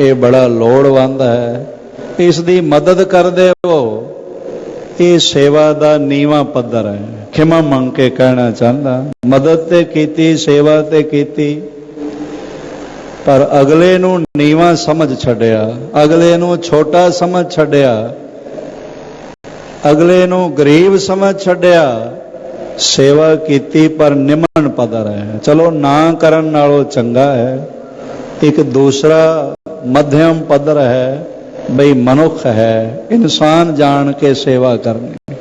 ये बड़ा लोड़वंद है, इसकी मदद कर देवो। ये सेवा का नीवा पद्धर है। खिमा मंग के कहना चाहता, मदद ते कीती, सेवा ते कीती, पर अगले नू नीवा समझ छड्या, अगले नू छोटा समझ छड्या, अगले नू गरीब समझ छड्या। सेवा कीती पर निमन पद्धर है। चलो ना करन नालों चंगा है। एक दूसरा मध्यम पद्धर है, बई मनुख है, इंसान जान के सेवा करनी,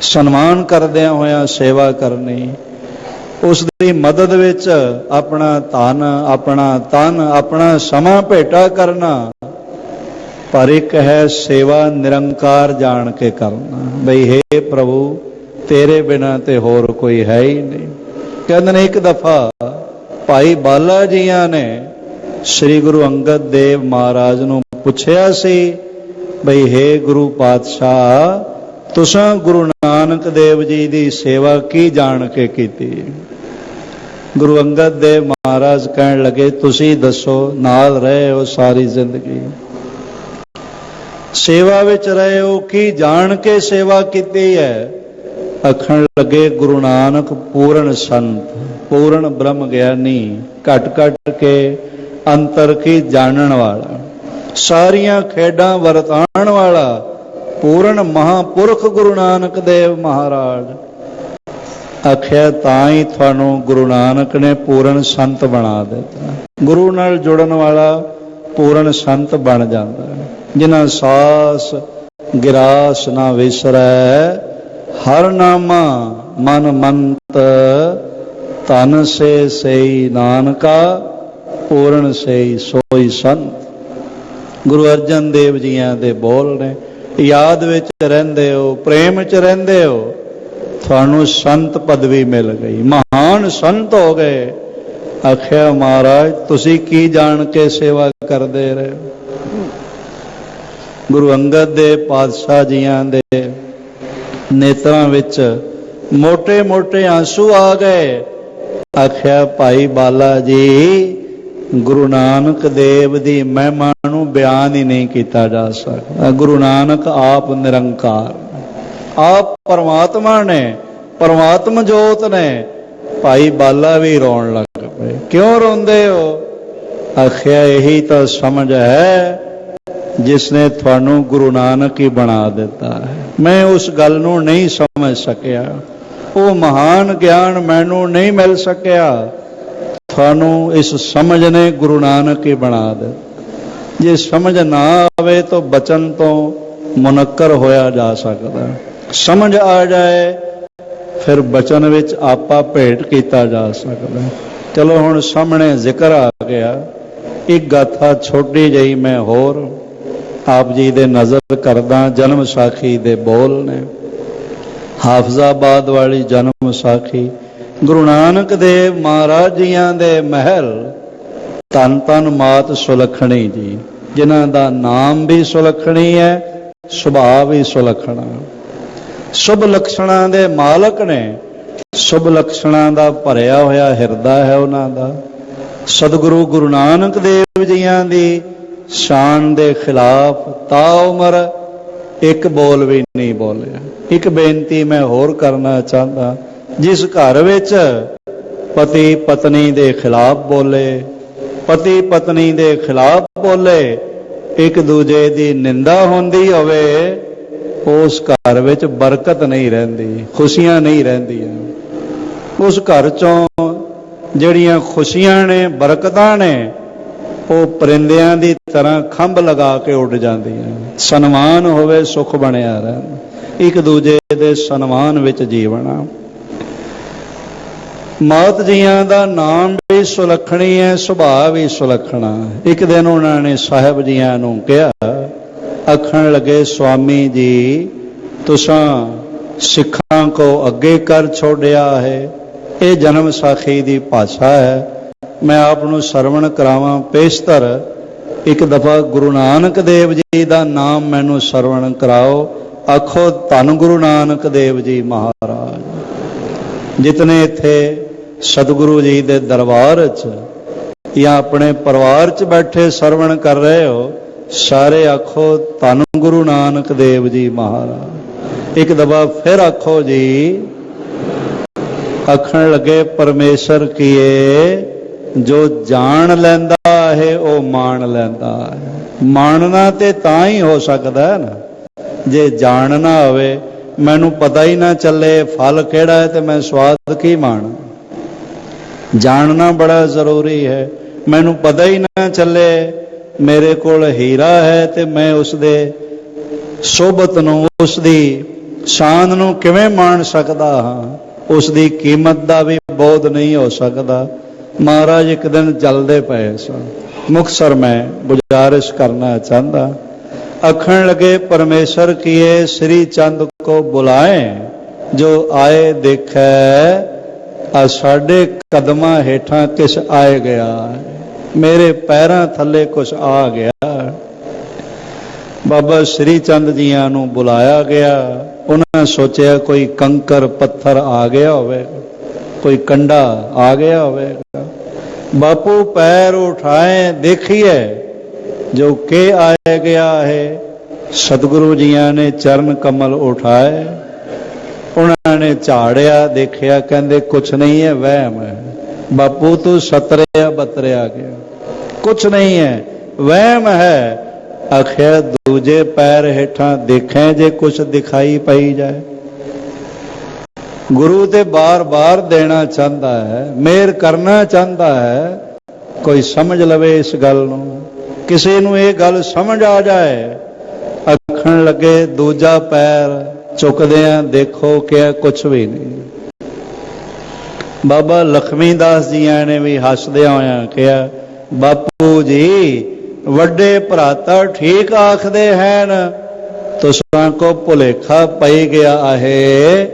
सन्मान करदे होया सेवा करनी, उसकी मदद विच अपना धन, अपना तन, अपना समा भेटा करना। पर एक है सेवा निरंकार जान के करना, बई हे प्रभु तेरे बिना ते होर कोई है ही नहीं। कहते ने एक दफा भाई बाला जिया ने श्री गुरु अंगद देव महाराज नूं पुछया सी, बई हे गुरु पातशाह तुसां गुरु नानक देव जी की सेवा की जान के कीती? गुरु अंगद देव महाराज कहन लगे, तुसी दसो, नाल रहे हो सारी जिंदगी, सेवा विच रहे हो, की जान के सेवा कीती है? आखण लगे, गुरु नानक पूर्ण संत, पूर्ण ब्रह्म ज्ञानी, घट घट के अंतर की जानन वाला, सारियां खेडां वरताण वाला पूर्ण महापुरख गुरु नानक देव महाराज। आख्या ताई थानू गुरु नानक ने पूर्ण संत बना दिता। गुरु नाल जुड़न वाला पूर्ण संत बन जाता है। जिन्हां सास गिरास ना विसरै, हर नामा मन मंत, तन से सही नानका, पूर्ण से सोई संत। गुरु अर्जन देव जियां दे बोल ने, याद विच रहिंदे हो, प्रेम च रहिंदे हो, थानू संत पदवी मिल गई, महान संत हो गए। आख्या महाराज तुसी की जान के सेवा करते रहे? गुरु अंगद देव पातशाह जियां दे नेत्रां विच मोटे मोटे आंसू आ गए। आख्या भाई बाला जी गुरु नानक देव दी महिमा नूं बयान ही नहीं किया जा सकता। गुरु नानक आप निरंकार, आप परमात्मा ने, परमात्मा जोत ने। भाई बाला भी रोन लग पे। क्यों रोंदे हो? आख्या यही तो समझ है जिसने थानू गुरु नानक ही बना दिता है। मैं उस गल नूं नहीं समझ सकिया, वो महान ज्ञान मैनू नहीं मिल सकिया, थानू इस समझ ने गुरु नानक ही बना दिता। जे समझ ना आवे तो बचन तो मुनक्कर होया जा सकता। समझ आ जाए फिर बचन विच आपा भेंट किया जा सकता। चलो हुण सामने जिक्र आ गया। एक गाथा छोटी जी मैं होर आप जी दे नज़र करदा। जन्म साखी दे बोल ने, हाफजाबाद वाली जन्म साखी। गुरु नानक देव महाराज जियां दे महल, धन धन मात सुलखणी जी, जिन्हां दा नाम भी सुलखणी है, सुभाव भी सुलखणा। शुभ लक्षणा दे मालक ने, शुभ लक्षणा दा भरिया होया हिरदा है उन्हां दा। सतगुरु गुरु नानक देव जियां दी शान दे खिलाफ ता उमर एक बोल भी नहीं बोलिया। एक बेनती मैं होर करना चाहता, जिस घर विच पति पत्नी दे खिलाफ बोले, पति पत्नी दे खिलाफ बोले, एक दूजे दी निंदा होंदी होवे, उस घर विच बरकत नहीं रहिंदी, खुशियां नहीं रहिंदियां। उस घर चों जिहड़ियां खुशियां ने, बरकतां ने, वो परिंदियां दी तरह खंभ लगा के उड़ जांदियां। सन्मान होवे, सुख बनिया रहे, एक दूजे दे सन्मान विच जीवना। मात जियां दा नाम भी सुलखणी है, सुभाव भी सुलखणा। एक दिन उन्होंने साहिब जियां नूं कहा, आखण लगे स्वामी जी तुसां सिखां को अगे कर छोड़िया है। ये जन्म साखी दी भाषा है, मैं आपनू सरवण करावां पेशतर। एक दफा गुरु नानक देव जी दा नाम मैनू सरवण कराओ। आखो धन गुरु नानक देव जी महाराज। जितने इत्थे सतगुरु जी दे दरबार च या अपने परिवार च बैठे सरवण कर रहे हो, सारे आखो धन गुरु नानक देव जी महाराज। एक दफा फिर आखो जी। आखण लगे परमेश्वर कीए जो जान लैंदा है वो मान लैंदा है। मानना ते तां ही हो सकता है ना, जे जानना होवे, मैनू पता ही ना चले फल केड़ा है तो मैं स्वाद की मान। जानना बड़ा जरूरी है। मैनू पता ही ना चले मेरे कोल हीरा है तो मैं उसदे सोबत नूं, उसदी शान नूं किवें मान सकदा हां। उसदी कीमत दा भी बोध नहीं हो सकता। महाराज एक दिन चलते पे सन मुक्तसर, मैं गुजारिश करना चाहता। आखण लगे परमेश्वर किए श्री चंद को बुलाए, जो आए देखे आ साडे कदमां हेठां किस आए गया, मेरे पैरां थले कुछ आ गया। बाबा श्री चंद जियां नूं बुलाया गया। उन्हें सोचा कोई कंकर पत्थर आ गया होवेगा, कोई कंडा आ गया होवेगा। बापू पैर उठाए, देखिए जो के आया गया है। सतगुरु जियां ने चरण कमल उठाए, उन्होंने झाड़िया, देखिया, कहते कुछ नहीं है, वहम है। बापू तू सतरिया बतरिया गया, कुछ नहीं है, वहम है। आखिया दूजे पैर हेठा देखें जे कुछ दिखाई पाई जाए। गुरु ते बार बार देना चाहता है, मेहर करना चाहता है। कोई समझ लवे इस गल नूं, किसी नूं ये गल समझ आ जाए। आखण लगे दूजा पैर चुकदियां देखो क्या कुछ भी नहीं। बाबा लक्ष्मी दास जियां ने भी हसदियां होया कहा, बापू जी वड्डे भराता ठीक आखदे हैं, तुसां को भुलेखा पई गया है,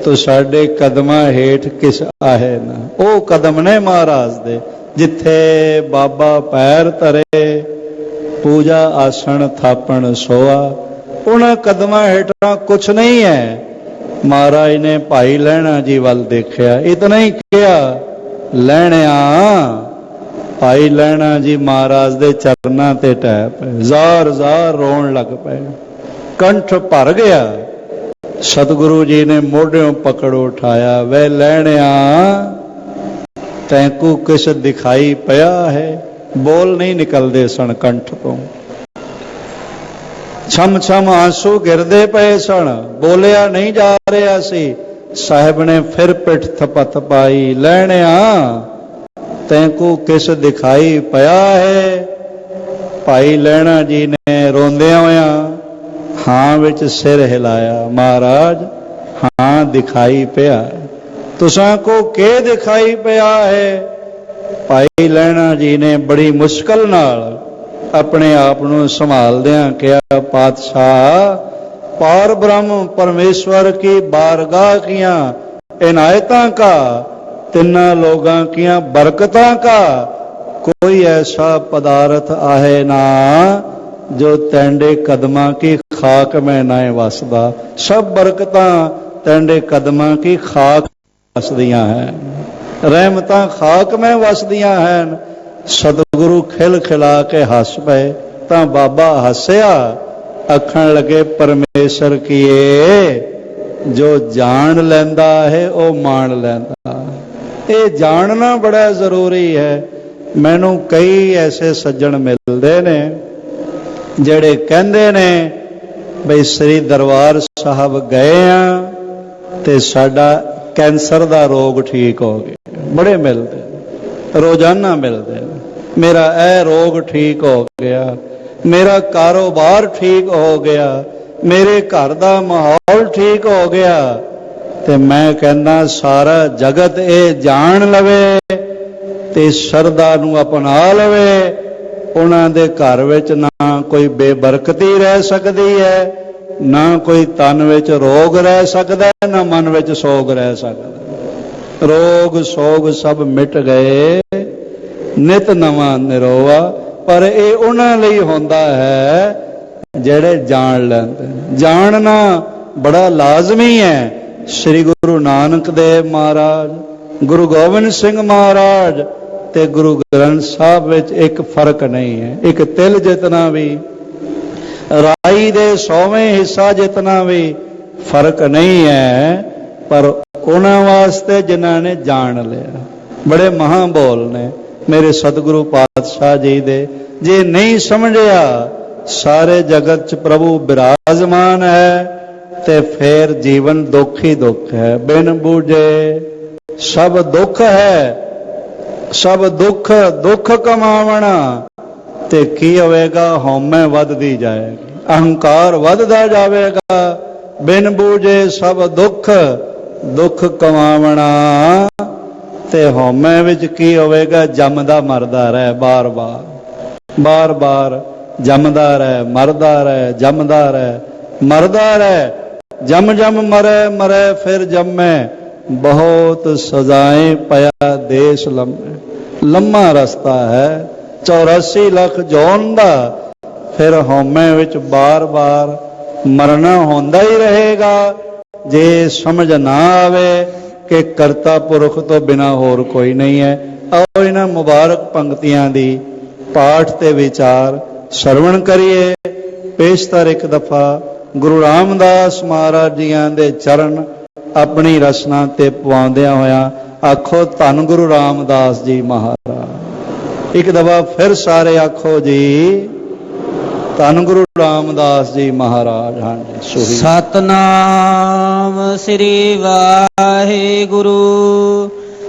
तो साडे कदमां हेठ किस आहे ना। ओ कदम ने महाराज दे, जिथे बाबा पैर धरे, पूजा आसन थापण सोआ, उन्हां कदमां हेठां कुछ नहीं है। महाराज ने भाई लहणा जी वल देखिया, इतना ही कहा, लहणिया। भाई लहणा जी महाराज दे चरनां ते टह पे, जार जार रोण लग पे, कंठ भर गया। सतगुरु जी ने मोढियों पकड़ उठाया, वे लहणिया तैंकू किस दिखाई पिया है। बोल नहीं निकलते सन कंठ तो, छम छम आंसू गिरदे पे सन, बोलिया नहीं जा रहा सी। साहिब ने फिर पिठ थपथ पाई, लहणिया तैंकू किस दिखाई पिया है। भाई लहणा जी ने रोंदिया होया हां विच सिर हिलाया, महाराज हां दिखाई पिया। तुसां को के दिखाई पिया है। भाई लहणा जी ने बड़ी मुश्किल नाल अपने आप को संभालदियां कहा, पातशाह पार ब्रह्म परमेश्वर की बारगाह किया इनायतां का, तिन्ना लोगां किया बरकतां का कोई ऐसा पदार्थ आहे ना जो तेंडे कदमां की खाक में ना वसदा। सब बरकतां तेंडे कदमां की खाक वसदियां हैं, रहमतां खाक में वसदियां हैं। सतगुरु खिल खिला के हस पे, तां बाबा हसया। आखण लगे परमेश्वर कीए जो जान लैंदा है वो मान लैंदा। ये जानना बड़ा जरूरी है। मैनू कई ऐसे सज्जन मिलते ने जेड़े कहंदे ने बई श्री दरबार साहब गए हैं ते साडा कैंसर दा रोग ठीक हो गया। बड़े मिलते, रोजाना मिलते। मेरा ए रोग ठीक हो गया, मेरा कारोबार ठीक हो गया, मेरे घर दा माहौल ठीक हो गया। ते मैं कहना सारा जगत ये जान लवे ते शरदा नू अपना लवे, उन्हां दे घर विच ना कोई बेबरकती रह सकती है, ना कोई तन विच रोग रह सकता है, ना मन विच सोग रह सकता। रोग सोग सब मिट गए, नित नवा निरोआ। पर ये उन्हां लई होंदा है जेड़े जान लैंदे। जानना बड़ा लाजमी है। श्री गुरु नानक देव महाराज, गुरु गोबिंद सिंह महाराज ਤੇ ਗੁਰੂ ਗ੍ਰੰਥ ਸਾਹਿਬ ਵਿੱਚ ਇੱਕ ਫਰਕ ਨਹੀਂ ਹੈ। ਇੱਕ ਤਿਲ ਜਿਤਨਾ ਵੀ, ਰਾਈ ਦੇ 100ਵੇਂ ਹਿੱਸਾ ਜਿਤਨਾ ਵੀ ਫਰਕ ਨਹੀਂ ਹੈ, ਪਰ ਉਹਨਾਂ ਵਾਸਤੇ ਜਿਨ੍ਹਾਂ ਨੇ ਜਾਣ ਲਿਆ। ਬੜੇ ਮਹਾਂਬੋਲ ਨੇ ਮੇਰੇ ਸਤਿਗੁਰੂ ਪਾਤਸ਼ਾਹ ਜੀ ਦੇ। ਜੇ ਨਹੀਂ ਸਮਝਿਆ ਸਾਰੇ ਜਗਤ 'ਚ ਪ੍ਰਭੂ ਬਿਰਾਜਮਾਨ ਹੈ ਤੇ ਫਿਰ ਜੀਵਨ ਦੁੱਖ ਹੀ ਦੁੱਖ ਹੈ। ਬਿਨ ਬੂਝੇ ਸਭ ਦੁੱਖ ਹੈ, ਸਭ ਦੁੱਖ ਦੁੱਖ ਕਮਾਵਣਾ। ਤੇ ਕੀ ਹੋਵੇਗਾ? ਹਉਮੈ ਵੱਧਦੀ ਜਾਏਗੀ, ਅਹੰਕਾਰ ਵੱਧਦਾ ਜਾਵੇਗਾ। ਬਿਨ ਬੂਝੇ ਸਭ ਦੁੱਖ ਦੁੱਖ ਕਮਾਵਣਾ। ਤੇ ਹਉਮੈ ਵਿੱਚ ਕੀ ਹੋਵੇਗਾ? ਜੰਮਦਾ ਮਰਦਾ ਰਹਿ, ਬਾਰ ਬਾਰ ਬਾਰ ਬਾਰ ਜੰਮਦਾ ਰਹਿ, ਮਰਦਾ ਰਹਿ, ਜੰਮਦਾ ਰਹਿ, ਮਰਦਾ ਰਹਿ। ਜਮ ਜਮ ਮਰੈ, ਮਰੈ ਫਿਰ ਜੰਮੈ, ਬਹੁਤ ਸਜ਼ਾਏ ਪਿਆ ਦੇਸ਼ ਲੰਮੇ। ਲੰਮਾ ਰਸਤਾ ਹੈ 84 ਲੱਖ ਜੌਨ ਦਾ। ਫਿਰ ਹਉਮੈ ਵਿੱਚ ਬਾਰ ਬਾਰ ਮਰਨਾ ਹੁੰਦਾ ਹੀ ਰਹੇਗਾ। ਜੇ ਸਮਝ ਨਾ ਆਵੇ ਕਿ ਕਰਤਾ ਪੁਰਖ ਤੋਂ ਬਿਨਾਂ ਹੋਰ ਕੋਈ ਨਹੀਂ ਹੈ। ਆਓ ਇਹਨਾਂ ਮੁਬਾਰਕ ਪੰਕਤੀਆਂ ਦੀ ਪਾਠ ਤੇ ਵਿਚਾਰ ਸਰਵਣ ਕਰੀਏ। ਪੇਸ਼ਤਰ ਇੱਕ ਦਫਾ ਗੁਰੂ ਰਾਮਦਾਸ ਮਹਾਰਾਜ ਜੀਆਂ ਦੇ ਚਰਨ ਆਪਣੀ ਰਸਨਾ ਤੇ ਪਵਾਉਂਦਿਆਂ ਹੋਇਆਂ ਆਖੋ ਧੰਨ ਗੁਰੂ ਰਾਮਦਾਸ ਜੀ ਮਹਾਰਾਜ। ਇੱਕ ਦਫਾ ਫਿਰ ਸਾਰੇ ਆਖੋ ਜੀ ਧੰਨ ਗੁਰੂ ਰਾਮਦਾਸ ਜੀ ਮਹਾਰਾਜ। ਹਾਂਜੀ, ਸਤਨਾਮ ਸ੍ਰੀ ਵਾਹਿਗੁਰੂ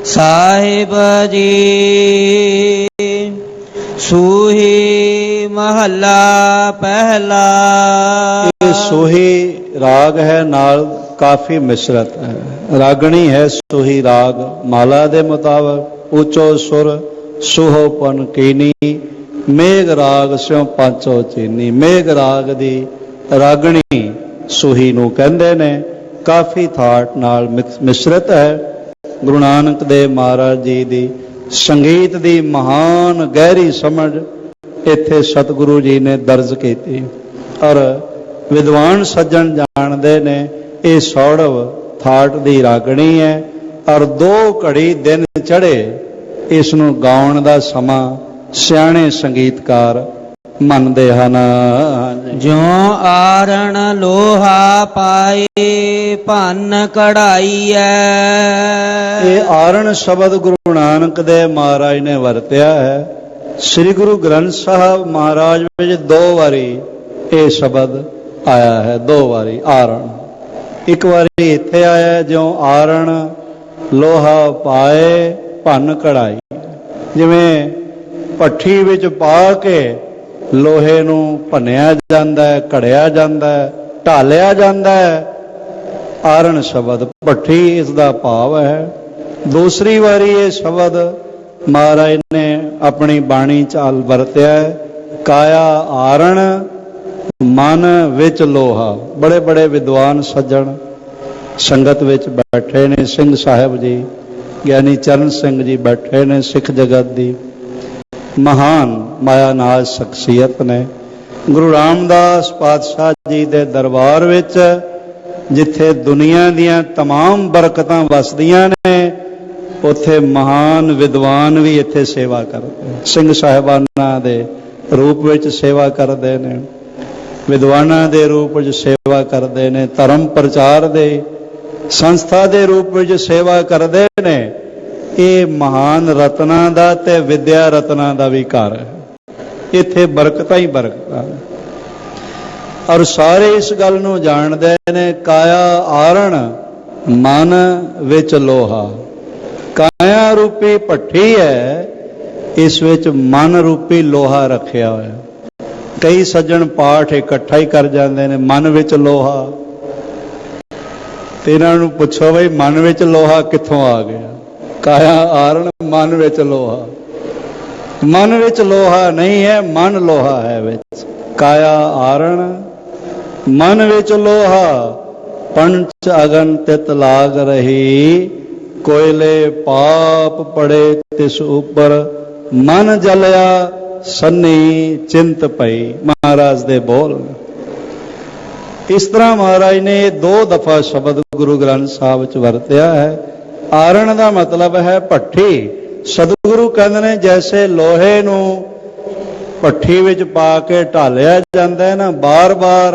ਸਾਹਿਬ ਜੀ। ਸੂਹੀ ਮਹੱਲਾ ਪਹਿਲਾ। ਇਹ ਸੂਹੀ ਰਾਗ ਹੈ, ਨਾਲ ਕਾਫੀ ਮਿਸ਼ਰਤ ਹੈ। ਰਾਗਣੀ ਹੈ ਸੂਹੀ ਰਾਗ, ਮਾਲਾ ਦੇ ਮੁਤਾਬਕ ਉੱਚੋ ਸੁਰ ਸੁਹੋਪਨ ਕੀਨੀ। ਮੇਘ ਰਾਗ ਸਿਉ ਪਾਂਚੋ ਚੀਨੀ। ਮੇਘ ਰਾਗ ਦੀ ਰਾਗਣੀ ਸੂਹੀ ਨੂੰ ਕਹਿੰਦੇ ਨੇ। ਕਾਫੀ ਥਾਟ ਨਾਲ ਮਿਸ਼ਰਤ ਹੈ। ਗੁਰੂ ਨਾਨਕ ਦੇਵ ਮਹਾਰਾਜ ਜੀ ਦੀ ਸੰਗੀਤ ਦੀ ਮਹਾਨ ਗਹਿਰੀ ਸਮਝ ਇੱਥੇ ਸਤਿਗੁਰੂ ਜੀ ਨੇ ਦਰਜ ਕੀਤੀ। ਔਰ ਵਿਦਵਾਨ ਸੱਜਣ ਜਾਣਦੇ ਨੇ ਇਹ ਸੌੜਵ ਥਾਟ ਦੀ ਰਾਗਣੀ ਹੈ। ਔਰ 2 ਘੜੀ ਦਿਨ ਚੜ੍ਹੇ ਇਸ ਨੂੰ ਗਾਉਣ ਦਾ ਸਮਾਂ ਸਿਆਣੇ ਸੰਗੀਤਕਾਰ ਮੰਨਦੇ ਹਨ। ਜਿਉ ਆਰਣ ਲੋਹਾ ਪਾਏ ਭੰਨ ਕਢਾਈਐ। ਇਹ ਆਰਣ ਸ਼ਬਦ ਗੁਰੂ ਨਾਨਕ ਦੇਵ ਮਹਾਰਾਜ ਨੇ ਵਰਤਿਆ ਹੈ। ਸ੍ਰੀ ਗੁਰੂ ਗ੍ਰੰਥ ਸਾਹਿਬ ਮਹਾਰਾਜ ਵਿੱਚ 2 ਵਾਰੀ ਇਹ ਸ਼ਬਦ ਆਇਆ ਹੈ। 2 ਵਾਰੀ ਆਰਣ। ਇੱਕ ਵਾਰੀ ਇੱਥੇ ਆਇਆ ਜਿਉ ਆਰਣ ਲੋਹਾ ਪਾਏ ਭੰਨ ਕਢਾਈ। ਜਿਵੇਂ ਭੱਠੀ ਵਿੱਚ ਪਾ ਕੇ ਲੋਹੇ ਨੂੰ ਭੰਨਿਆ ਜਾਂਦਾ ਹੈ, ਘੜਿਆ ਜਾਂਦਾ ਹੈ, ਢਾਲਿਆ ਜਾਂਦਾ ਹੈ। ਆਰਣ ਸ਼ਬਦ ਭੱਠੀ ਇਸ ਦਾ ਭਾਵ ਹੈ। ਦੂਸਰੀ ਵਾਰੀ ਇਹ ਸ਼ਬਦ ਮਹਾਰਾਜ ਨੇ ਆਪਣੀ ਬਾਣੀ ਚਾਲ ਵਰਤਿਆ। ਕਾਇਆ ਆਰਣ ਮਨ ਵਿੱਚ ਲੋਹਾ। ਬੜੇ ਬੜੇ ਵਿਦਵਾਨ ਸੱਜਣ ਸੰਗਤ ਵਿੱਚ ਬੈਠੇ ਨੇ। ਸਿੰਘ ਸਾਹਿਬ ਜੀ, ਗਿਆਨੀ ਚਰਨ ਸਿੰਘ ਜੀ ਬੈਠੇ ਨੇ। ਸਿੱਖ ਜਗਤ ਦੀ ਮਹਾਨ ਮਾਇਆਨਾਜ਼ ਸ਼ਖਸੀਅਤ ਨੇ। ਗੁਰੂ ਰਾਮਦਾਸ ਪਾਤਸ਼ਾਹ ਜੀ ਦੇ ਦਰਬਾਰ ਵਿੱਚ ਜਿੱਥੇ ਦੁਨੀਆ ਦੀਆਂ तमाम ਬਰਕਤਾਂ ਵਸਦੀਆਂ ਨੇ, ਉੱਥੇ ਮਹਾਨ ਵਿਦਵਾਨ ਵੀ ਇੱਥੇ ਸੇਵਾ ਕਰਦੇ। ਸਿੰਘ ਸਾਹਿਬਾਨਾਂ ਦੇ ਰੂਪ ਵਿੱਚ ਸੇਵਾ ਕਰਦੇ ਨੇ, ਵਿਦਵਾਨਾਂ ਦੇ ਰੂਪ ਵਿੱਚ ਸੇਵਾ ਕਰਦੇ ਨੇ, ਧਰਮ ਪ੍ਰਚਾਰ ਦੇ ਸੰਸਥਾ ਦੇ ਰੂਪ ਵਿੱਚ ਸੇਵਾ ਕਰਦੇ ਨੇ। ਇਹ ਮਹਾਨ ਰਤਨਾਂ ਦਾ ਤੇ ਵਿਦਿਆ ਰਤਨਾਂ ਦਾ ਵੀ ਘਰ ਹੈ। ਇੱਥੇ ਬਰਕਤਾਂ ਹੀ ਬਰਕਤਾਂ। ਔਰ ਸਾਰੇ ਇਸ ਗੱਲ ਨੂੰ ਜਾਣਦੇ ਨੇ, ਕਾਇਆ ਆਰਣ ਮਨ ਵਿੱਚ ਲੋਹਾ। ਕਾਇਆ ਰੂਪੀ ਭੱਠੀ ਹੈ, ਇਸ ਵਿੱਚ ਮਨ ਰੂਪੀ ਲੋਹਾ ਰੱਖਿਆ ਹੋਇਆ। ਕਈ ਸੱਜਣ ਪਾਠ ਇਕੱਠਾ ਹੀ ਕਰ ਜਾਂਦੇ ਨੇ, ਮਨ ਵਿੱਚ ਲੋਹਾ। ਤੇ ਇਹਨਾਂ ਨੂੰ ਪੁੱਛੋ ਬਈ ਮਨ ਵਿੱਚ ਲੋਹਾ ਕਿੱਥੋਂ ਆ ਗਿਆ? ਕਾਇਆ ਆਰਣ ਮਨ ਵਿੱਚ ਲੋਹਾ। ਮਨ ਵਿੱਚ ਲੋਹਾ ਨਹੀਂ ਹੈ, ਮਨ ਲੋਹਾ ਹੈ ਵਿੱਚ। ਕਾਇਆ ਆਰਣ ਮਨ ਵਿੱਚ ਲੋਹਾ। ਪੰਚ ਅਗਨ ਤਿਤ ਲਾਗ ਰਹੀ, ਕੋਇਲੇ ਪਾਪ ਪੜੇ ਤਿਸ ਉੱਪਰ। ਮਨ ਜਲਿਆ ਸੰਨੀ ਚਿੰਤ ਪਈ। ਮਹਾਰਾਜ ਦੇ ਬੋਲ। ਇਸ ਤਰ੍ਹਾਂ ਮਹਾਰਾਜ ਨੇ 2 ਦਫਾ ਸ਼ਬਦ ਗੁਰੂ ਗ੍ਰੰਥ ਸਾਹਿਬ ਵਿੱਚ ਵਰਤਿਆ ਹੈ। ਆਰਣ ਦਾ ਮਤਲਬ ਹੈ ਭੱਠੀ। ਸਤਿਗੁਰੂ ਗੁਰੂ ਕਹਿੰਦੇ ਨੇ ਜੈਸੇ ਲੋਹੇ ਨੂੰ ਭੱਠੀ ਵਿੱਚ ਪਾ ਕੇ ਢਾਲਿਆ ਜਾਂਦਾ ਹੈ ਨਾ, ਬਾਰ-ਬਾਰ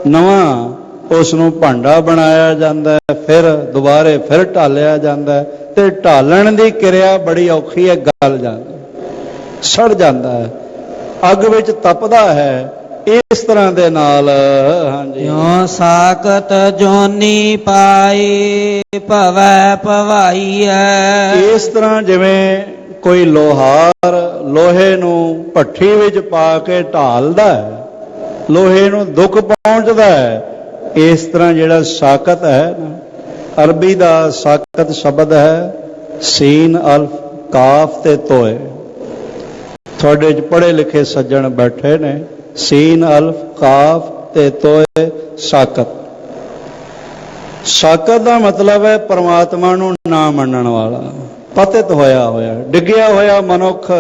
ਨਵਾਂ ਉਸ ਨੂੰ ਭਾਂਡਾ ਬਣਾਇਆ ਜਾਂਦਾ ਹੈ, ਫਿਰ ਦੁਬਾਰੇ ਫਿਰ ਢਾਲਿਆ ਜਾਂਦਾ ਹੈ, ਤੇ ਢਾਲਣ ਦੀ ਕਿਰਿਆ ਬੜੀ ਔਖੀ ਹੈ, ਗਲ ਜਾਂਦਾ, ਸੜ ਜਾਂਦਾ ਹੈ, ਅੱਗ ਵਿੱਚ ਤਪਦਾ ਹੈ। ਇਸ ਤਰ੍ਹਾਂ ਦੇ ਨਾਲ ਹਾਂਜੀ ਜੋ ਸਾਖਤ ਜੋਨੀ ਪਾਈ ਭਵੈ ਭਵਾਈਐ। ਇਸ ਤਰ੍ਹਾਂ ਜਿਵੇਂ ਕੋਈ ਲੋਹਾਰ ਲੋਹੇ ਨੂੰ ਭੱਠੀ ਵਿੱਚ ਪਾ ਕੇ ਢਾਲਦਾ ਹੈ, ਲੋਹੇ ਨੂੰ ਦੁੱਖ ਪਹੁੰਚਦਾ ਹੈ, ਇਸ ਤਰ੍ਹਾਂ ਜਿਹੜਾ ਸਾਕਤ ਹੈ ਨਾ, ਅਰਬੀ ਦਾ ਸਾਕਤ ਸ਼ਬਦ ਹੈ ਸੀਨ ਅਲਫ ਕਾਫ ਤੇ ਤੋਏ। ਤੁਹਾਡੇ 'ਚ ਪੜ੍ਹੇ ਲਿਖੇ ਸੱਜਣ ਬੈਠੇ ਨੇ, ਸੀਨ ਅਲਫ ਕਾਫ ਤੇ ਤੋਏ ਸਾਕਤ। ਸਾਕਤ ਦਾ ਮਤਲਬ ਹੈ ਪਰਮਾਤਮਾ ਨੂੰ ਨਾ ਮੰਨਣ ਵਾਲਾ, ਪਤਿਤ ਹੋਇਆ ਹੋਇਆ, ਡਿੱਗਿਆ ਹੋਇਆ ਮਨੁੱਖ।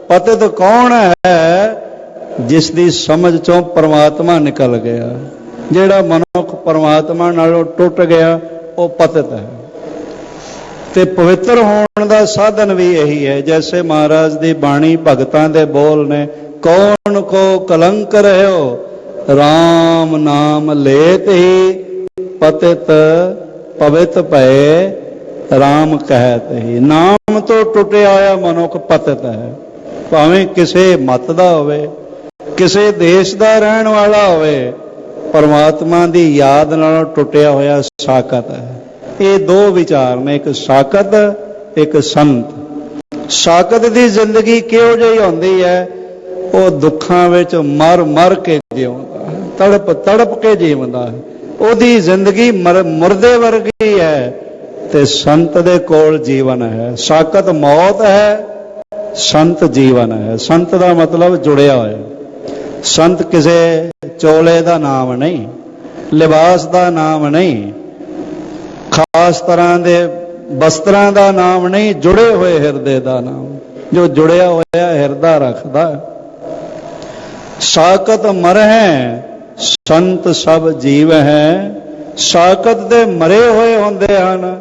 ਪਤਿਤ ਕੌਣ ਹੈ? ਜਿਸ ਦੀ ਸਮਝ ਚੋਂ ਪਰਮਾਤਮਾ ਨਿਕਲ ਗਿਆ। ਜਿਹੜਾ ਮਨੁੱਖ ਪਰਮਾਤਮਾ ਨਾਲੋਂ ਟੁੱਟ ਗਿਆ ਉਹ ਪਤਿਤ ਹੈ। ਤੇ ਪਵਿੱਤਰ ਹੋਣ ਦਾ ਸਾਧਨ ਵੀ ਇਹੀ ਹੈ। ਜੈਸੇ ਮਹਾਰਾਜ ਦੀ ਬਾਣੀ ਭਗਤਾਂ ਦੇ ਬੋਲ ਨੇ, ਕੌਣ ਕੋ ਕਲੰਕ ਰਹਿਓ RAM ਨਾਮ ਲੇਤ ਹੀ ਪਤਿਤ ਪਵਿੱਤ ਭਏ RAM ਕਹਿਤ ਹੀ। ਨਾਮ ਤੋਂ ਟੁੱਟਿਆ ਹੋਇਆ ਮਨੁੱਖ ਪਤਿਤ ਹੈ। ਭਾਵੇਂ ਕਿਸੇ ਮਤ ਦਾ ਹੋਵੇ, ਕਿਸੇ ਦੇਸ਼ ਦਾ ਰਹਿਣ ਵਾਲਾ ਹੋਵੇ, ਪਰਮਾਤਮਾ ਦੀ ਯਾਦ ਨਾਲੋਂ ਟੁੱਟਿਆ ਹੋਇਆ ਸਾਕਤ ਹੈ। ਇਹ ਦੋ ਵਿਚਾਰ ਨੇ, ਇੱਕ ਸਾਕਤ, ਇੱਕ ਸੰਤ। ਸਾਕਤ ਦੀ ਜ਼ਿੰਦਗੀ ਕਿਹੋ ਜਿਹੀ ਹੁੰਦੀ ਹੈ? ਉਹ ਦੁੱਖਾਂ ਵਿੱਚ ਮਰ ਮਰ ਕੇ ਜਿਉਂਦਾ, ਤੜਪ ਤੜਪ ਕੇ ਜੀਵਦਾ ਹੈ। ਉਹਦੀ ਜ਼ਿੰਦਗੀ ਮੁਰਦੇ ਵਰਗੀ ਹੈ, ਤੇ ਸੰਤ ਦੇ ਕੋਲ ਜੀਵਨ ਹੈ। ਸਾਕਤ ਮੌਤ ਹੈ, ਸੰਤ ਜੀਵਨ ਹੈ। ਸੰਤ ਦਾ ਮਤਲਬ ਜੁੜਿਆ ਹੋਇਆ। ਸੰਤ ਕਿਸੇ ਚੋਲੇ ਦਾ ਨਾਮ ਨਹੀਂ, ਲਿਬਾਸ ਦਾ ਨਾਮ ਨਹੀਂ, ਖਾਸ ਤਰ੍ਹਾਂ ਦੇ ਬਸਤਰਾਂ ਦਾ ਨਾਮ ਨਹੀਂ, ਜੁੜੇ ਹੋਏ ਹਿਰਦੇ ਦਾ ਨਾਮ। ਜੋ ਜੁੜਿਆ ਹੋਇਆ ਹਿਰਦਾ ਰੱਖਦਾ। ਸਾਕਤ ਮਰ ਹੈ, ਸੰਤ ਸਭ ਜੀਵ ਹੈ। ਸਾਕਤ ਦੇ ਮਰੇ ਹੋਏ ਹੁੰਦੇ ਹਨ,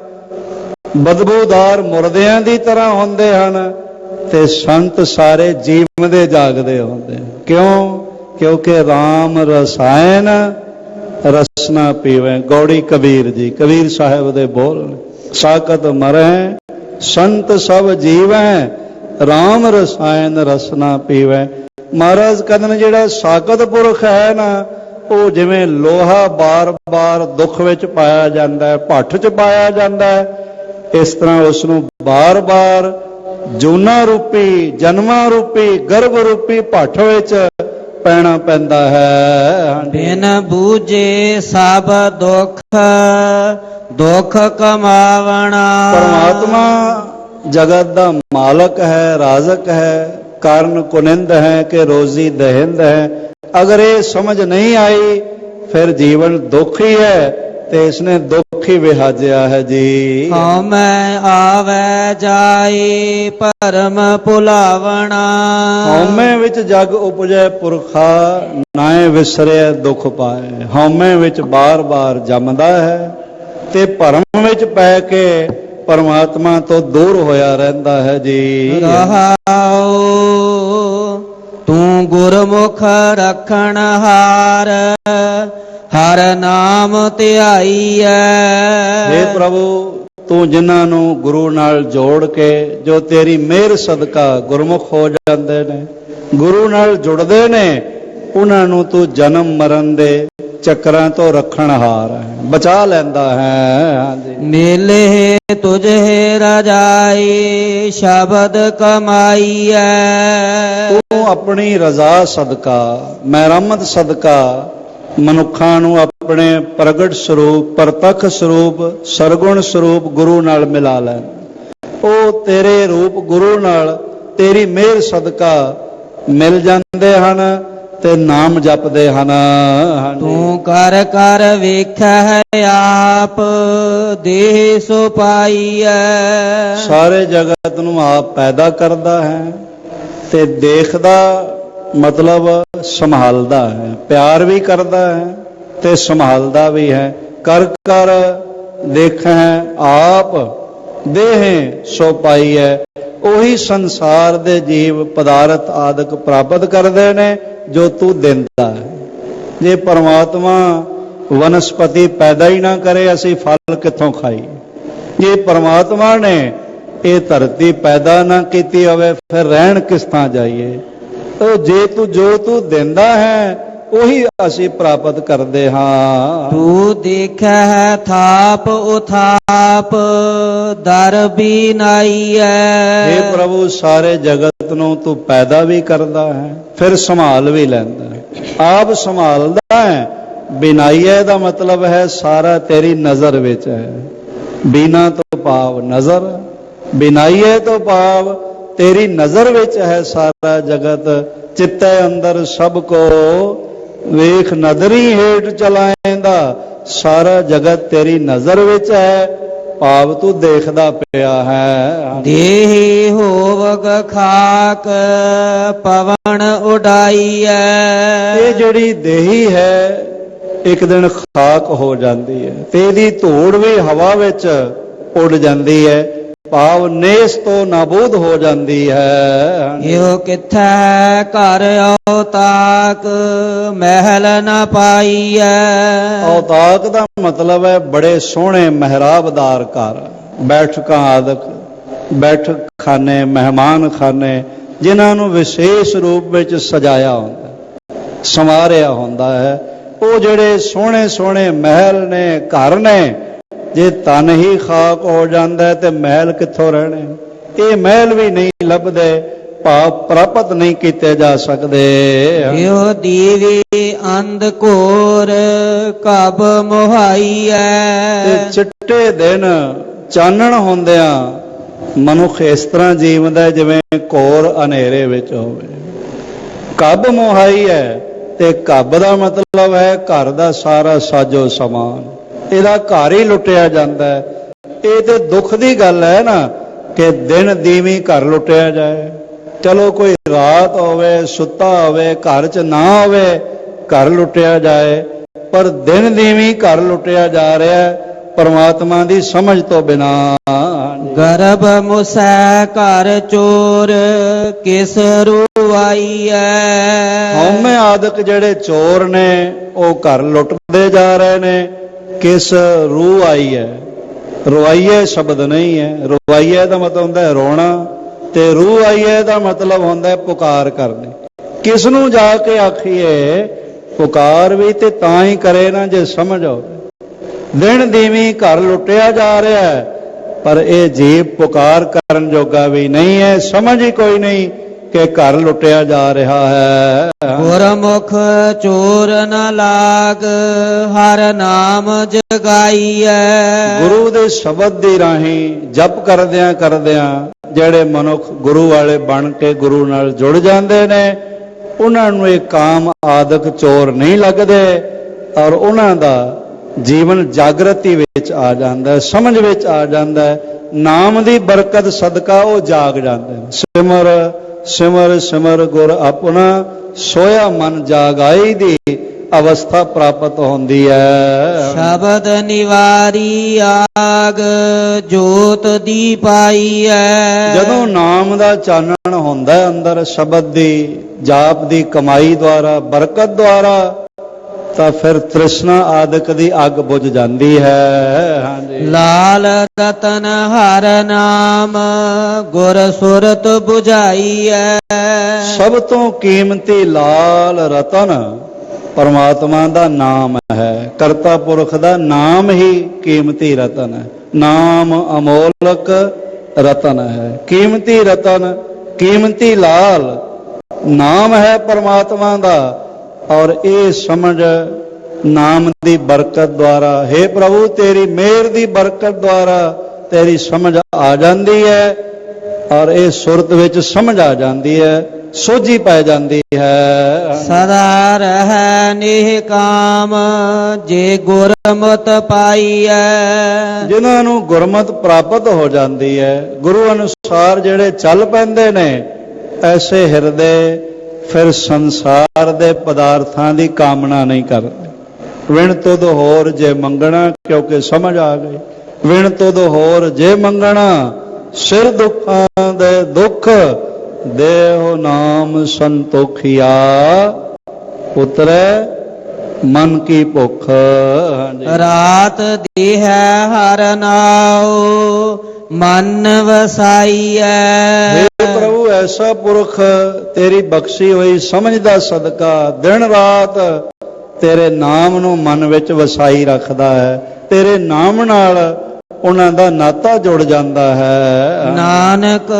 ਬਦਬੂਦਾਰ ਮੁਰਦਿਆਂ ਦੀ ਤਰ੍ਹਾਂ ਹੁੰਦੇ ਹਨ, ਤੇ ਸੰਤ ਸਾਰੇ ਜੀਵਦੇ ਜਾਗਦੇ ਹੁੰਦੇ। ਕਿਉਂ? ਕਿਉਂਕਿ RAM ਰਸਾਇਣ ਰਸਨਾ ਪੀਵੇ। ਗੌੜੀ ਕਬੀਰ ਜੀ, ਕਬੀਰ ਸਾਹਿਬ ਦੇ ਬੋਲ। ਸਾਕਤ ਮਰੈ ਸੰਤ ਸਭ ਜੀਵੈ, RAM ਰਸਾਇਣ ਰਸਨਾ ਪੀਵੇ। ਮਹਾਰਾਜ ਕਹਿੰਦੇ ਨੇ ਜਿਹੜਾ ਸਾਕਤ ਪੁਰਖ ਹੈ ਨਾ, ਉਹ ਜਿਵੇਂ ਲੋਹਾ ਬਾਰ-ਬਾਰ ਦੁੱਖ ਵਿੱਚ ਪਾਇਆ ਜਾਂਦਾ ਹੈ, ਭੱਠ 'ਚ ਪਾਇਆ ਜਾਂਦਾ ਹੈ, ਇਸ ਤਰ੍ਹਾਂ ਉਸ ਨੂੰ ਬਾਰ-ਬਾਰ ਜੂਨਾ ਰੂਪੀ, ਜਨਮਾਂ ਰੂਪੀ, ਗਰਭ ਰੂਪੀ ਭੱਠ ਵਿੱਚ ਪੈਣਾ ਪੈਂਦਾ ਹੈ। ਬਿਨ ਬੂਝੇ ਸਭ ਦੁੱਖ, ਦੁੱਖ ਕਮਾਵਣਾ। ਪਰਮਾਤਮਾ ਜਗਤ ਦਾ ਮਾਲਕ ਹੈ, ਰਾਜ਼ਕ ਹੈ, ਕਾਰਨ ਕੁਨਿੰਦ ਹੈ ਕਿ ਰੋਜ਼ੀ ਦਹਿੰਦ ਹੈ। ਅਗਰ ਇਹ ਸਮਝ ਨਹੀਂ ਆਈ ਫਿਰ ਜੀਵਨ ਦੁੱਖ ਹੀ ਹੈ, ਤੇ ਇਸਨੇ ਦੁੱਖ ਹੀ ਵਿਹਾਜਿਆ ਹੈ ਜੀ। ਹਉਮੈ ਆਵੈ ਜਾਈ ਭਰਮ ਭੁਲਾਵਣਾ। ਹਉਮੈ ਵਿੱਚ ਜਗ ਉਪਜੈ ਪੁਰਖਾ, ਨਾਏ ਵਿਸਰਿਆ ਦੁੱਖ ਪਾਏ। ਹਉਮੈ ਵਿੱਚ ਬਾਰ-ਬਾਰ ਜੰਮਦਾ ਹੈ, ਤੇ ਭਰਮ ਵਿੱਚ ਪੈ ਕੇ ਪਰਮਾਤਮਾ ਤੋਂ ਦੂਰ ਹੋਇਆ ਰਹਿੰਦਾ ਹੈ ਜੀ। ਰਹਾਉ ਤੂੰ ਗੁਰਮੁਖ ਰੱਖਣ ਹਾਰ, ਹਰ ਨਾਮ ਧਿਆਈਐ। ਹੇ ਪ੍ਰਭੂ, ਤੂੰ ਜਿਨ੍ਹਾਂ ਨੂੰ ਗੁਰੂ ਨਾਲ ਜੋੜ ਕੇ, ਜੋ ਤੇਰੀ ਮਿਹਰ ਸਦਕਾ ਗੁਰਮੁਖ ਹੋ ਜਾਂਦੇ ਨੇ, ਗੁਰੂ ਨਾਲ ਜੁੜਦੇ ਨੇ, ਉਹਨਾਂ ਨੂੰ ਤੂੰ ਜਨਮ ਮਰਨ ਦੇ ਚੱਕਰਾਂ ਤੋਂ ਰੱਖਣ ਹਾਰ ਹੈ, ਬਚਾ ਲੈਂਦਾ ਹੈ। ਹਾਂਜੀ। ਮਿਲੇ ਤੁਝੇ ਰਜਾਈ ਸ਼ਬਦ ਕਮਾਈਐ। ਤੂੰ ਆਪਣੀ ਰਜ਼ਾ ਸਦਕਾ, ਮਿਹਰਮਤ ਸਦਕਾ ਮਨੁੱਖਾਂ ਨੂੰ ਆਪਣੇ ਪ੍ਰਗਟ ਸਰੂਪ, ਪ੍ਰਤੱਖ ਸਰੂਪ, ਸਰਗੁਣ ਸਰੂਪ ਗੁਰੂ ਨਾਲ ਮਿਲਾ ਲੈ। ਉਹ ਤੇਰੇ ਰੂਪ ਗੁਰੂ ਨਾਲ ਤੇਰੀ ਮਿਹਰ ਸਦਕਾ ਮਿਲ ਜਾਂਦੇ ਹਨ ਤੇ ਨਾਮ ਜਪਦੇ ਹਨ। ਤੂੰ ਕਰ ਕਰ ਵੇਖੈ ਆਪ ਦੇਹ ਸੋ ਪਾਈਐ। ਸਾਰੇ ਜਗਤ ਨੂੰ ਆਪ ਪੈਦਾ ਕਰਦਾ ਹੈ ਤੇ ਦੇਖਦਾ, ਮਤਲਬ ਸੰਭਾਲਦਾ ਹੈ, ਪਿਆਰ ਵੀ ਕਰਦਾ ਹੈ ਤੇ ਸੰਭਾਲਦਾ ਵੀ ਹੈ। ਕਰ ਕਰ ਦੇਖੈ ਆਪ ਦੇਹ ਸੋ ਪਾਈਐ। ਉਹੀ ਸੰਸਾਰ ਦੇ ਜੀਵ ਪਦਾਰਥ ਆਦਿਕ ਪ੍ਰਾਪਤ ਕਰਦੇ ਨੇ ਜੋ ਤੂੰ ਦਿੰਦਾ ਹੈ। ਜੇ ਪਰਮਾਤਮਾ ਵਨਸਪਤੀ ਪੈਦਾ ਹੀ ਨਾ ਕਰੇ, ਅਸੀਂ ਫਲ ਕਿੱਥੋਂ ਖਾਈਏ? ਜੇ ਪਰਮਾਤਮਾ ਨੇ ਇਹ ਧਰਤੀ ਪੈਦਾ ਨਾ ਕੀਤੀ ਹੋਵੇ, ਫਿਰ ਰਹਿਣ ਕਿਸ ਥਾਂ ਜਾਈਏ? ਤਾਂ ਜੇ ਤੂੰ ਜੋ ਤੂੰ ਦਿੰਦਾ ਹੈ ਉਹੀ ਅਸੀਂ ਪ੍ਰਾਪਤ ਕਰਦੇ ਹਾਂ। ਤੂੰ ਦੇਖੈ ਹੈ ਥਾਪ ਉਥਾਪ ਦਰ ਵੀ ਨਾਈਐ। हे ਪ੍ਰਭੂ, ਸਾਰੇ ਜਗਤ ਨੂੰ ਤੂੰ ਪੈਦਾ ਵੀ ਕਰਦਾ ਹੈ, ਫਿਰ ਸੰਭਾਲ ਵੀ ਲੈਂਦਾ ਹੈ, ਆਪ ਸੰਭਾਲਦਾ ਹੈ। ਬਿਨਾਈਏ ਦਾ ਮਤਲਬ ਹੈ ਸਾਰਾ ਤੇਰੀ ਨਜ਼ਰ ਵਿੱਚ ਹੈ। ਬੀਨਾ ਤੋਂ ਭਾਵ ਨਜ਼ਰ, ਬਿਨਾਈਏ ਤੋਂ ਭਾਵ ਤੇਰੀ ਨਜ਼ਰ ਵਿੱਚ ਹੈ ਸਾਰਾ ਜਗਤ। ਚਿੱਤੇ ਅੰਦਰ ਸਭ ਕੋ ਵੇਖ ਨਦਰੀ ਹੇਠ ਚਲਾਏਂਦਾ, ਸਾਰਾ ਜਗਤ ਤੇਰੀ ਨਜ਼ਰ ਵਿੱਚ ਹੈ, ਭਾਵ ਤੂੰ ਦੇਖਦਾ ਪਿਆ ਹੈ। ਦੇਹੀ ਹੋਵਗ ਖਾਕ ਪਵਨ ਉਡਾਈਐ। ਇਹ ਜਿਹੜੀ ਦੇਹੀ ਹੈ ਇੱਕ ਦਿਨ ਖਾਕ ਹੋ ਜਾਂਦੀ ਹੈ, ਤੇ ਇਹਦੀ ਧੂੜ ਵੀ ਹਵਾ ਵਿੱਚ ਉੱਡ ਜਾਂਦੀ ਹੈ, ਭਾਵ ਨੇਸ ਤੋਂ ਨਾਬੂਦ ਹੋ ਜਾਂਦੀ ਹੈ। ਇਹੋ ਕਿਥੈ ਘਰ ਔਤਾਕ ਮਹਿਲ ਨਾ ਪਾਈਐ। ਔਤਾਕ ਦਾ ਮਤਲਬ ਹੈ ਬੜੇ ਸੋਹਣੇ ਮਹਿਰਾਬਦਾਰ ਘਰ, ਬੈਠਕਾਂ ਆਦਿਕ, ਬੈਠਕ ਖਾਨੇ, ਮਹਿਮਾਨ ਖਾਨੇ, ਜਿਨ੍ਹਾਂ ਨੂੰ ਵਿਸ਼ੇਸ਼ ਰੂਪ ਵਿੱਚ ਸਜਾਇਆ ਹੁੰਦਾ, ਸੰਵਾਰਿਆ ਹੁੰਦਾ ਹੈ। ਉਹ ਜਿਹੜੇ ਸੋਹਣੇ ਸੋਹਣੇ ਮਹਿਲ ਨੇ, ਘਰ ਨੇ, ਜੇ ਤਨ ਹੀ ਖਾਕ ਹੋ ਜਾਂਦਾ ਤੇ ਮਹਿਲ ਕਿੱਥੋਂ ਰਹਿਣੇ? ਇਹ ਮਹਿਲ ਵੀ ਨਹੀਂ ਲੱਭਦੇ, ਭਾਵ ਪ੍ਰਾਪਤ ਨਹੀਂ ਕੀਤੇ ਜਾ ਸਕਦੇ। ਇਹੋ ਦੀਵੀ ਅੰਧ ਘੋਰ ਕਬ ਮੁਹਾਈਐ। ਤੇ ਚਿੱਟੇ ਦਿਨ ਚਾਨਣ ਹੁੰਦਿਆਂ ਮਨੁੱਖ ਇਸ ਤਰ੍ਹਾਂ ਜੀਵਦਾ ਜਿਵੇਂ ਘੋਰ ਹਨੇਰੇ ਵਿੱਚ ਹੋਵੇ। ਕਬ ਮੁਹਾਈ ਹੈ, ਤੇ ਕਬ ਦਾ ਮਤਲਬ ਹੈ ਘਰ ਦਾ ਸਾਰਾ ਸਾਜੋ ਸਮਾਨ, ਇਹਦਾ ਘਰ ਹੀ ਲੁੱਟਿਆ ਜਾਂਦਾ ਹੈ। ਇਹ ਤੇ ਦੁੱਖ ਦੀ ਗੱਲ ਹੈ ਨਾ ਕਿ ਦਿਨ ਦੀਵੀਂ ਘਰ ਲੁੱਟਿਆ ਜਾਏ। ਚਲੋ ਕੋਈ ਰਾਤ ਹੋਵੇ, ਸੁੱਤਾ ਹੋਵੇ, ਘਰ 'ਚ ਨਾ ਹੋਵੇ, ਘਰ ਲੁੱਟਿਆ ਜਾਏ, ਪਰ ਦਿਨ ਦੀਵੀਂ ਘਰ ਲੁੱਟਿਆ ਜਾ ਰਿਹਾ ਪਰਮਾਤਮਾ ਦੀ ਸਮਝ ਤੋਂ ਬਿਨਾ। ਗਰਭ ਮੁਸੈ ਘਰ ਚੋਰ ਕਿਸ ਰੁਆਈਐ। ਹਉਮੈ ਆਦਿਕ ਜਿਹੜੇ ਚੋਰ ਨੇ ਉਹ ਘਰ ਲੁੱਟਦੇ ਜਾ ਰਹੇ ਨੇ। ਕਿਸ ਰੂਹ ਆਈ ਹੈ, ਰਵਾਈਏ ਸ਼ਬਦ ਨਹੀਂ ਹੈ। ਰਵਾਈਏ ਦਾ ਮਤਲਬ ਹੁੰਦਾ ਹੈ ਰੋਣਾ, ਤੇ ਰੂਹ ਆਈਏ ਦਾ ਮਤਲਬ ਹੁੰਦਾ ਹੈ ਪੁਕਾਰ ਕਰਨੀ। ਕਿਸ ਨੂੰ ਜਾ ਕੇ ਆਖੀਏ? ਪੁਕਾਰ ਵੀ ਤੇ ਤਾਂ ਹੀ ਕਰੇ ਨਾ ਜੇ ਸਮਝ ਹੋਵੇ। ਦਿਨ ਦੀਵੀਂ ਘਰ ਲੁੱਟਿਆ ਜਾ ਰਿਹਾ ਹੈ, ਪਰ ਇਹ ਜੀਵ ਪੁਕਾਰ ਕਰਨ ਜੋਗਾ ਵੀ ਨਹੀਂ ਹੈ, ਸਮਝ ਹੀ ਕੋਈ ਨਹੀਂ ਕਿ ਘਰ ਲੁੱਟਿਆ ਜਾ ਰਿਹਾ ਹੈ। ਗੁਰਮੁਖ ਚੋਰ ਨ ਲਾਗ ਹਰ ਨਾਮ ਜਗਾਈਐ। ਗੁਰੂ ਦੇ ਸ਼ਬਦ ਦੀ ਰਾਹੀਂ ਜਪ ਕਰਦਿਆਂ ਕਰਦਿਆਂ ਜਿਹੜੇ ਮਨੁੱਖ ਗੁਰੂ ਵਾਲੇ ਬਣ ਕੇ ਗੁਰੂ ਨਾਲ ਜੁੜ ਜਾਂਦੇ ਨੇ, ਉਹਨਾਂ ਨੂੰ ਇਹ ਕਾਮ ਆਦਿਕ ਚੋਰ ਨਹੀਂ ਲੱਗਦੇ, ਔਰ ਉਹਨਾਂ ਦਾ ਜੀਵਨ ਜਾਗਰਤੀ ਵਿੱਚ ਆ ਜਾਂਦਾ ਹੈ, ਸਮਝ ਵਿੱਚ ਆ ਜਾਂਦਾ ਹੈ। ਨਾਮ ਦੀ ਬਰਕਤ ਸਦਕਾ ਉਹ ਜਾਗ ਜਾਂਦੇ ਨੇ। ਸਿਮਰ ਸਿਮਰ ਸਿਮਰ ਗੁਰ ਆਪਣਾ, ਸੋਇਆ ਮਨ ਜਾਗਾਈ ਦੀ ਅਵਸਥਾ ਪ੍ਰਾਪਤ ਹੁੰਦੀ ਹੈ। ਸ਼ਬਦ ਨਿਵਾਰੀ ਆਗ ਜੋਤ ਦੀ ਪਾਈਐ। ਜਦੋਂ ਨਾਮ ਦਾ ਚਾਨਣ ਹੁੰਦਾ ਅੰਦਰ, ਸ਼ਬਦ ਦੀ ਜਾਪ ਦੀ ਕਮਾਈ ਦੁਆਰਾ, ਬਰਕਤ ਦੁਆਰਾ, ਤਾਂ ਫਿਰ ਤ੍ਰਿਸ਼ਨਾ ਆਦਿਕ ਦੀ ਅੱਗ ਬੁਝ ਜਾਂਦੀ ਹੈ। ਹਾਂਜੀ। ਲਾਲ ਰਤਨ ਹਰ ਨਾਮ ਗੁਰ ਸੁਰਤ 부ਝਾਈਐ। ਸਭ ਤੋਂ ਕੀਮਤੀ ਲਾਲ ਰਤਨ ਪਰਮਾਤਮਾ ਦਾ ਨਾਮ ਹੈ। ਕਰਤਾ ਪੁਰਖ ਦਾ ਨਾਮ ਹੀ ਕੀਮਤੀ ਰਤਨ ਹੈ। ਨਾਮ ਅਮੋਲਕ ਰਤਨ ਹੈ, ਕੀਮਤੀ ਰਤਨ, ਕੀਮਤੀ ਲਾਲ ਨਾਮ ਹੈ ਪਰਮਾਤਮਾ ਦਾ। ਔਰ ਇਹ ਸਮਝ ਨਾਮ ਦੀ ਬਰਕਤ ਦੁਆਰਾ, हे ਪ੍ਰਭੂ ਤੇਰੀ ਮਿਹਰ ਦੀ ਬਰਕਤ ਦੁਆਰਾ ਤੇਰੀ ਸਮਝ ਆ ਜਾਂਦੀ ਹੈ, ਔਰ ਇਹ ਸੁਰਤ ਵਿੱਚ ਸਮਝ ਆ ਜਾਂਦੀ ਹੈ, ਸੋਝੀ ਪੈ ਜਾਂਦੀ ਹੈ। ਸਦਾ ਰਹਿ ਨਿਹਕਾਮ ਜੇ ਗੁਰਮਤਿ ਪਾਈਐ। ਜਿਨ੍ਹਾਂ ਨੂੰ ਗੁਰਮਤਿ ਪ੍ਰਾਪਤ ਹੋ ਜਾਂਦੀ ਹੈ, ਗੁਰੂ ਅਨੁਸਾਰ ਜਿਹੜੇ ਚੱਲ ਪੈਂਦੇ ਨੇ, ਐਸੇ ਹਿਰਦੇ ਫਿਰ ਸੰਸਾਰ ਦੇ ਪਦਾਰਥਾਂ ਦੀ ਕਾਮਨਾ ਨਹੀਂ ਕਰਦੇ। ਵਿਣ ਤੁਧ ਹੋਰ ਜੇ ਮੰਗਣਾ, ਕਿਉਂਕਿ ਸਮਝ ਆ ਗਈ। ਵਿਣ ਤੁਧ ਹੋਰ ਜੇ ਮੰਗਣਾ ਸਿਰ ਦੁੱਖਾਂ ਦੇ ਦੁੱਖ ਦੇਹੁ ਨਾਮ ਸੰਤੋਖਿਆ ਉਤਰੈ ਮਨ ਕੀ ਭੁੱਖ। ਹਾਂਜੀ। ਰਾਤ ਦੀਹ ਹਰ ਨਾਉ ਮਨ ਵਸਾਈਐ। हे ਪ੍ਰਭੂ ਐਸਾ ਪੁਰਖ ਤੇਰੀ ਬਖਸ਼ੀ ਹੋਈ ਸਮਝ ਦਾ ਸਦਕਾ ਦਿਨ ਰਾਤ ਤੇਰੇ ਨਾਮ ਨੂੰ ਮਨ ਵਿੱਚ ਵਸਾਈ ਰੱਖਦਾ ਹੈ। ਤੇਰੇ ਨਾਮ ਨਾਲ ਉਹਨਾਂ ਦਾ ਨਾਤਾ ਜੁੜ ਜਾਂਦਾ ਹੈ। ਨਾਨਕ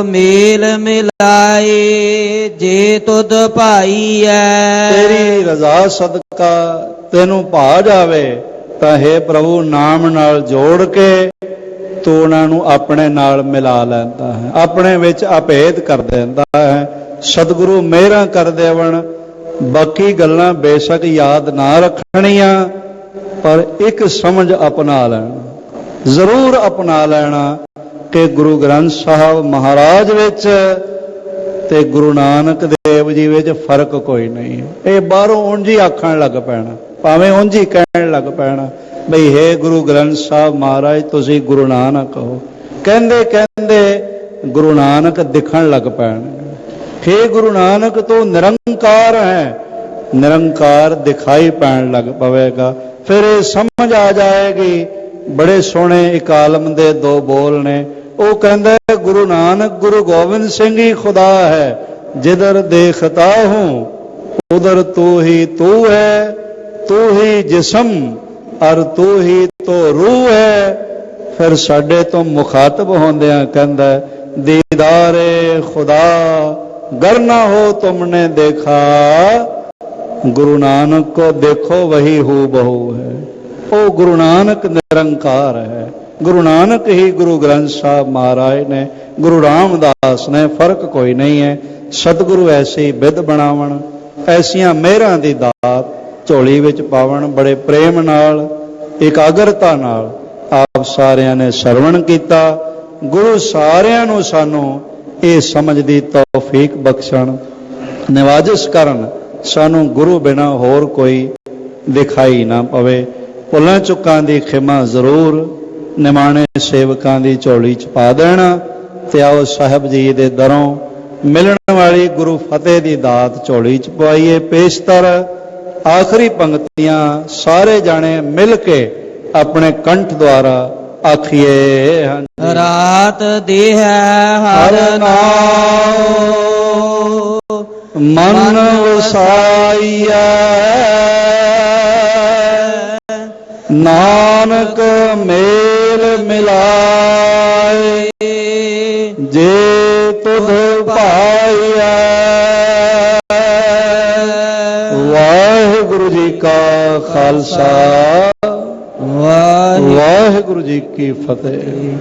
ਮੇਲ ਮਿਲਾਏ ਜੇ ਤੁਧ ਭਾਈਐ। ਤੇਰੀ ਰਜ਼ਾ ਸਦਕਾ ਤੈਨੂੰ ਭਾ ਜਾਵੇ ਤਾਂ हे ਪ੍ਰਭੂ ਨਾਮ ਨਾਲ ਜੋੜ ਕੇ ਤੂੰ ਉਹਨਾਂ ਨੂੰ ਆਪਣੇ ਨਾਲ ਮਿਲਾ ਲੈਂਦਾ ਹੈ, ਆਪਣੇ ਵਿੱਚ ਅਭੇਦ ਕਰ ਦਿੰਦਾ ਹੈ। ਸਤਿਗੁਰੂ ਮਿਹਰਾਂ ਕਰ ਦੇਵਣ, ਬਾਕੀ ਗੱਲਾਂ ਬੇਸ਼ੱਕ ਯਾਦ ਨਾ ਰੱਖਣੀਆਂ ਪਰ ਇੱਕ ਸਮਝ ਅਪਣਾ ਲੈਣਾ, ਜ਼ਰੂਰ ਅਪਣਾ ਲੈਣਾ ਕਿ ਗੁਰੂ ਗ੍ਰੰਥ ਸਾਹਿਬ ਮਹਾਰਾਜ ਵਿੱਚ ਤੇ ਗੁਰੂ ਨਾਨਕ ਦੇਵ ਜੀ ਵਿੱਚ ਫਰਕ ਕੋਈ ਨਹੀਂ ਹੈ। ਇਹ ਬਾਹਰੋਂ ਉਂਝ ਹੀ ਆਖਣ ਲੱਗ ਪੈਣਾ, ਭਾਵੇਂ ਉਂਝ ਹੀ ਕਹਿਣ ਲੱਗ ਪੈਣਾ ਬਈ ਹੈ ਗੁਰੂ ਗ੍ਰੰਥ ਸਾਹਿਬ ਮਹਾਰਾਜ ਤੁਸੀਂ ਗੁਰੂ ਨਾਨਕ ਹੋ। ਕਹਿੰਦੇ ਕਹਿੰਦੇ ਗੁਰੂ ਨਾਨਕ ਦਿਖਣ ਲੱਗ ਪੈਣਗੇ। ਹੈ ਗੁਰੂ ਨਾਨਕ ਤੂੰ ਨਿਰੰਕਾਰ ਹੈ, ਨਿਰੰਕਾਰ ਦਿਖਾਈ ਪੈਣ ਲੱਗ ਪਵੇਗਾ। ਫਿਰ ਇਹ ਸਮਝ ਆ ਜਾਏਗੀ। ਬੜੇ ਸੋਹਣੇ ਇੱਕ ਆਲਮ ਦੇ ਦੋ ਬੋਲ ਨੇ। ਉਹ ਕਹਿੰਦਾ ਗੁਰੂ ਨਾਨਕ ਗੁਰੂ ਗੋਬਿੰਦ ਸਿੰਘ ਹੀ ਖੁਦਾ ਹੈ, ਜਿਧਰ ਦੇਖਤਾ ਹੂੰ ਉਧਰ ਤੂੰ ਹੀ ਤੂੰ ਹੈ, ਤੂੰ ਹੀ ਜਿਸਮ ਔਰ ਤੂੰ ਹੀ ਤੋ ਰੂਹ ਹੈ। ਫਿਰ ਸਾਡੇ ਤੋਂ ਮੁਖਾਤਬ ਹੁੰਦਿਆਂ ਕਹਿੰਦਾ ਦੀਦਾਰੇ ਖੁਦਾ गर ना हो तुमने देखा, गुरु नानक को देखो वही हू बहू है। ओ गुरु नानक निरंकार है। गुरु नानक ही गुरु ग्रंथ साहब महाराज ने, गुरु रामदास ने, फर्क कोई नहीं है। सतगुरु ऐसी विद बनावन, ऐसियां मेहरां दी दात झोली विच पावन। बड़े प्रेम नाल एकाग्रता नाल आप सारियां ने सरवण कीता। गुरु सारियां नूं सानू ਇਹ ਸਮਝ ਦੀ ਤੌਫੀਕ ਬਖਸ਼ਣ, ਨਿਵਾਜਿਸ਼ ਕਰਨ। ਸਾਨੂੰ ਗੁਰੂ ਬਿਨਾ ਹੋਰ ਕੋਈ ਦਿਖਾਈ ਨਾ ਪਵੇ। ਭੁੱਲਾਂ ਚੁੱਕਾਂ ਦੀ ਖਿਮਾ ਜ਼ਰੂਰ ਨਿਮਾਣੇ ਸੇਵਕਾਂ ਦੀ ਝੋਲੀ ਚ ਪਾ ਦੇਣਾ। ਤੇ ਆਓ ਸਾਹਿਬ ਜੀ ਦੇ ਦਰੋਂ ਮਿਲਣ ਵਾਲੀ ਗੁਰੂ ਫਤਿਹ ਦੀ ਦਾਤ ਝੋਲੀ ਚ ਪਵਾਈਏ। ਪੇਸ਼ਤਰ ਆਖਰੀ ਪੰਕਤੀਆਂ ਸਾਰੇ ਜਾਣੇ ਮਿਲ ਕੇ ਆਪਣੇ ਕੰਠ ਦੁਆਰਾ ਆਖੀਏ। ਰਾਤ ਦੇਹ ਹਰ ਨਾਉ ਮਨ ਵਸਾਈਐ, ਨਾਨਕ ਮੇਲ ਮਿਲਾਏ ਜੇ ਤੁਧ ਭਾਈਐ। ਵਾਹਿਗੁਰੂ ਜੀ ਕਾ ਖਾਲਸਾ, ਵਾਹਿਗੁਰੂ ਜੀ ਕੀ ਫਤਿਹ।